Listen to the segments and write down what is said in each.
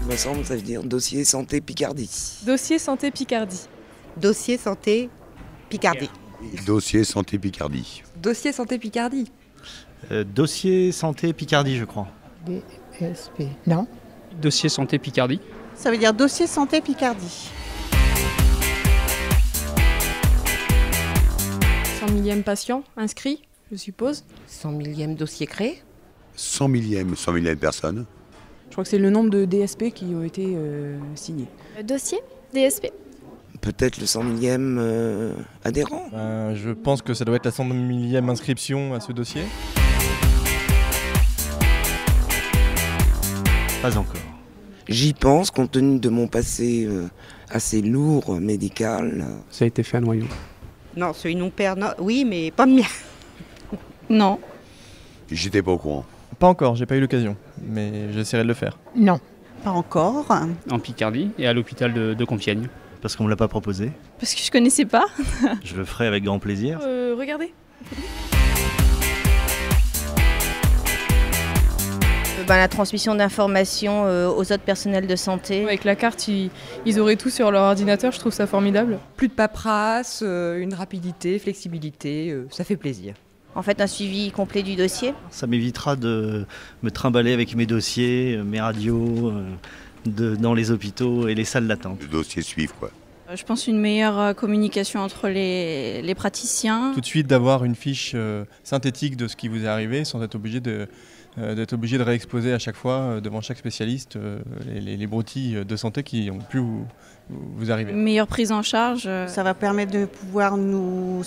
Il me semble, ça veut dire dossier santé Picardie. Dossier santé Picardie. Dossier santé Picardie. Dossier santé Picardie. Dossier santé Picardie. Dossier santé Picardie, je crois. DSP. Non. Dossier santé Picardie. Ça veut dire dossier santé Picardie. 100 millième patient inscrit, je suppose. 100 millième dossier créé. 100 millième personne. Je crois que c'est le nombre de DSP qui ont été signés. Dossier DSP. Peut-être le 100 millième adhérent. Je pense que ça doit être la 100 millième inscription à ce dossier. Pas encore. J'y pense compte tenu de mon passé assez lourd médical. Ça a été fait à Noyon. Non, celui de mon père, non. Oui, mais pas le mien. Non. J'étais pas au courant. Pas encore, j'ai pas eu l'occasion, mais j'essaierai de le faire. Non. Pas encore. En Picardie et à l'hôpital de Compiègne. Parce qu'on me l'a pas proposé. Parce que je connaissais pas. Je le ferai avec grand plaisir. Regardez. La transmission d'informations aux autres personnels de santé. Avec la carte, ils auraient tout sur leur ordinateur, je trouve ça formidable. Plus de paperasse, une rapidité, flexibilité, ça fait plaisir. En fait, un suivi complet du dossier. Ça m'évitera de me trimballer avec mes dossiers, mes radios, dans les hôpitaux et les salles d'attente. Le dossier suivre quoi. Je pense une meilleure communication entre les praticiens. Tout de suite d'avoir une fiche synthétique de ce qui vous est arrivé sans être obligé de réexposer à chaque fois devant chaque spécialiste les broutilles de santé qui ont pu vous arriver. Une meilleure prise en charge. Ça va permettre de pouvoir nous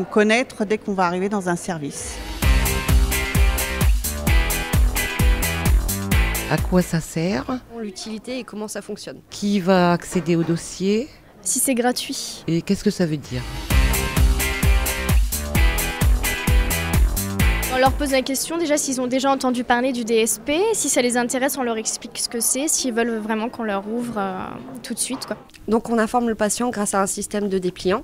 connaître dès qu'on va arriver dans un service. À quoi ça sert? L'utilité et comment ça fonctionne. Qui va accéder au dossier? Si c'est gratuit. Et qu'est-ce que ça veut dire? On leur pose la question déjà s'ils ont déjà entendu parler du DSP. Si ça les intéresse, on leur explique ce que c'est, s'ils veulent vraiment qu'on leur ouvre tout de suite, quoi. Donc on informe le patient grâce à un système de dépliant.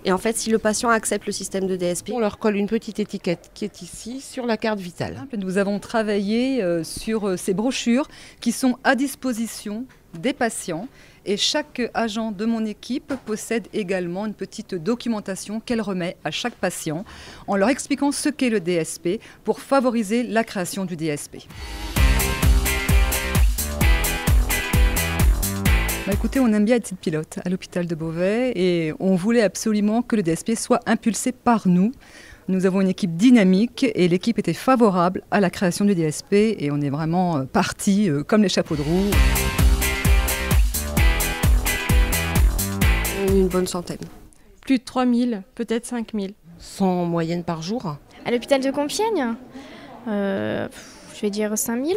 Et en fait, si le patient accepte le système de DSP, On leur colle une petite étiquette qui est ici sur la carte vitale. Nous avons travaillé sur ces brochures qui sont à disposition des patients. Et chaque agent de mon équipe possède également une petite documentation qu'elle remet à chaque patient en leur expliquant ce qu'est le DSP pour favoriser la création du DSP. Écoutez, on aime bien être pilote à l'hôpital de Beauvais et on voulait absolument que le DSP soit impulsé par nous. Nous avons une équipe dynamique et l'équipe était favorable à la création du DSP et on est vraiment partis comme les chapeaux de roue. une bonne centaine. Plus de 3000, peut-être 5000. 100 moyenne par jour. À l'hôpital de Compiègne, je vais dire 5000.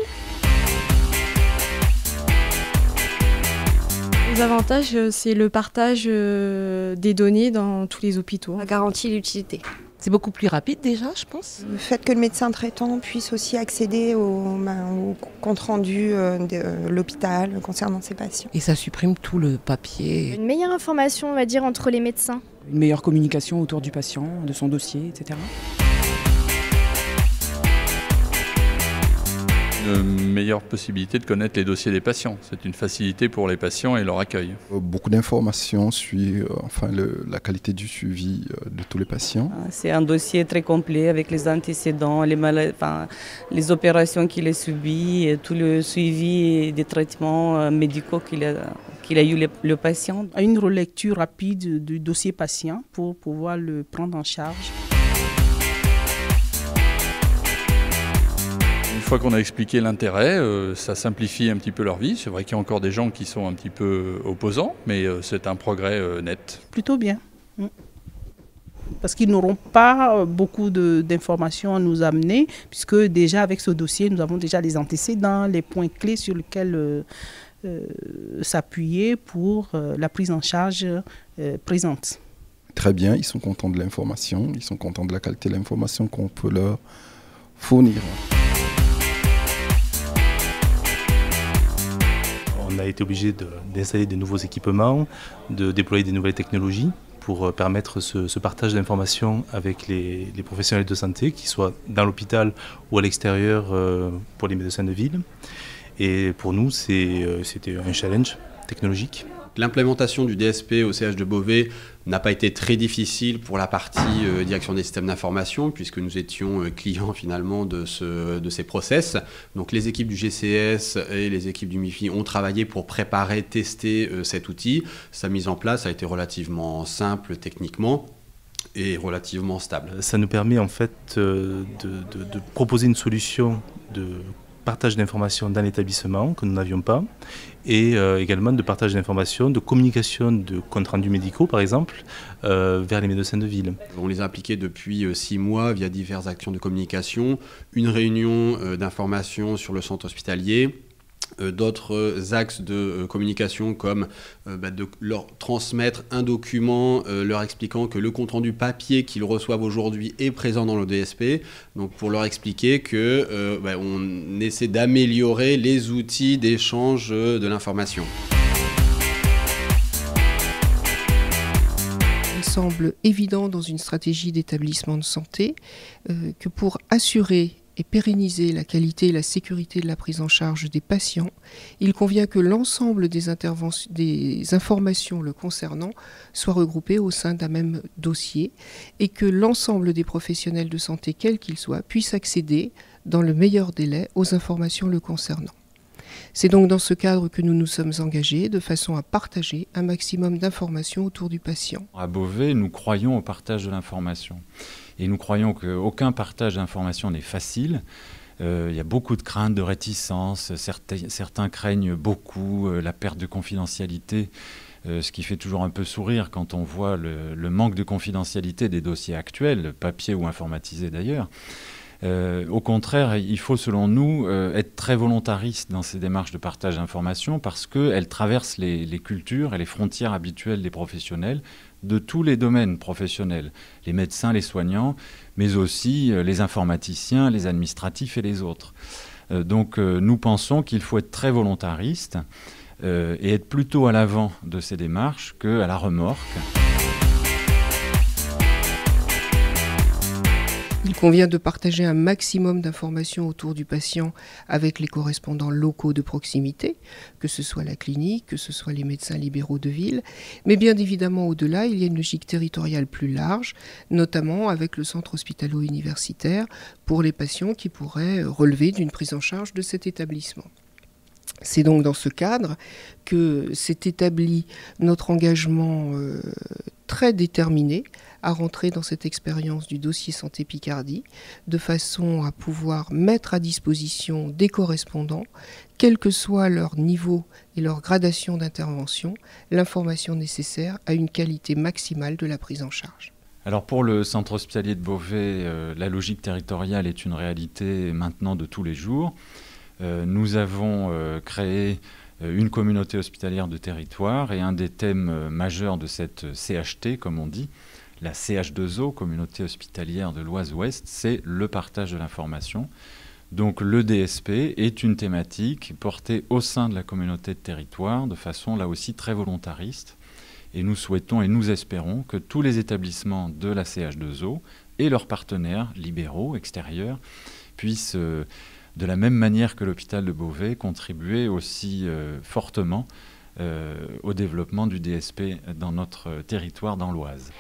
Les avantages, c'est le partage des données dans tous les hôpitaux. La garantie et l'utilité. C'est beaucoup plus rapide déjà, je pense. Le fait que le médecin traitant puisse aussi accéder au compte rendu de l'hôpital concernant ses patients. Et ça supprime tout le papier. Une meilleure information, on va dire, entre les médecins. Une meilleure communication autour du patient, de son dossier, etc. Une meilleure possibilité de connaître les dossiers des patients. C'est une facilité pour les patients et leur accueil. Beaucoup d'informations sur la qualité du suivi de tous les patients. C'est un dossier très complet avec les antécédents, les opérations qu'il a subies, tout le suivi des traitements médicaux qu'il a eu le patient. Une relecture rapide du dossier patient pour pouvoir le prendre en charge. Une fois qu'on a expliqué l'intérêt, ça simplifie un petit peu leur vie. C'est vrai qu'il y a encore des gens qui sont un petit peu opposants, mais c'est un progrès net. Plutôt bien. Parce qu'ils n'auront pas beaucoup d'informations à nous amener, puisque déjà avec ce dossier, nous avons déjà les antécédents, les points clés sur lesquels s'appuyer pour la prise en charge présente. Très bien, ils sont contents de l'information, ils sont contents de la qualité de l'information qu'on peut leur fournir. On a été obligé d'installer de nouveaux équipements, de déployer des nouvelles technologies pour permettre ce partage d'informations avec les professionnels de santé, qu'ils soient dans l'hôpital ou à l'extérieur pour les médecins de ville. Et pour nous, c'était un challenge technologique. L'implémentation du DSP au CH de Beauvais n'a pas été très difficile pour la partie direction des systèmes d'information, puisque nous étions clients finalement de ces process. Donc les équipes du GCS et les équipes du MIFI ont travaillé pour préparer, tester cet outil. Sa mise en place a été relativement simple techniquement et relativement stable. Ça nous permet en fait de proposer une solution de partage d'informations dans l'établissement que nous n'avions pas, et également de partage d'informations, de communication de comptes rendus médicaux par exemple, vers les médecins de ville. On les a appliqués depuis 6 mois via diverses actions de communication, une réunion d'information sur le centre hospitalier, d'autres axes de communication comme de leur transmettre un document leur expliquant que le compte-rendu papier qu'ils reçoivent aujourd'hui est présent dans le DSP, donc pour leur expliquer que on essaie d'améliorer les outils d'échange de l'information. Il semble évident dans une stratégie d'établissement de santé que pour assurer et pérenniser la qualité et la sécurité de la prise en charge des patients, il convient que l'ensemble des informations le concernant soient regroupées au sein d'un même dossier et que l'ensemble des professionnels de santé, quels qu'ils soient, puissent accéder dans le meilleur délai aux informations le concernant. C'est donc dans ce cadre que nous nous sommes engagés de façon à partager un maximum d'informations autour du patient. À Beauvais, nous croyons au partage de l'information. Et nous croyons qu'aucun partage d'informations n'est facile. Il y a beaucoup de craintes, de réticences. Certains craignent beaucoup la perte de confidentialité, ce qui fait toujours un peu sourire quand on voit le manque de confidentialité des dossiers actuels, papier ou informatisés d'ailleurs. Au contraire, il faut selon nous être très volontariste dans ces démarches de partage d'informations parce qu'elles traversent les cultures et les frontières habituelles des professionnels de tous les domaines professionnels, les médecins, les soignants, mais aussi les informaticiens, les administratifs et les autres. Donc nous pensons qu'il faut être très volontariste et être plutôt à l'avant de ces démarches qu'à la remorque. Il convient de partager un maximum d'informations autour du patient avec les correspondants locaux de proximité, que ce soit la clinique, que ce soit les médecins libéraux de ville. Mais bien évidemment, au-delà, il y a une logique territoriale plus large, notamment avec le centre hospitalo-universitaire pour les patients qui pourraient relever d'une prise en charge de cet établissement. C'est donc dans ce cadre que s'est établi notre engagement très déterminé à rentrer dans cette expérience du dossier Santé Picardie, de façon à pouvoir mettre à disposition des correspondants, quel que soit leur niveau et leur gradation d'intervention, l'information nécessaire à une qualité maximale de la prise en charge. Alors pour le centre hospitalier de Beauvais, la logique territoriale est une réalité maintenant de tous les jours. Nous avons créé une communauté hospitalière de territoire et un des thèmes majeurs de cette CHT, comme on dit, la CH2O, communauté hospitalière de l'Oise-Ouest, c'est le partage de l'information. Donc le DSP est une thématique portée au sein de la communauté de territoire de façon là aussi très volontariste. Et nous souhaitons et nous espérons que tous les établissements de la CH2O et leurs partenaires libéraux extérieurs puissent, de la même manière que l'hôpital de Beauvais, contribuer aussi fortement au développement du DSP dans notre territoire, dans l'Oise.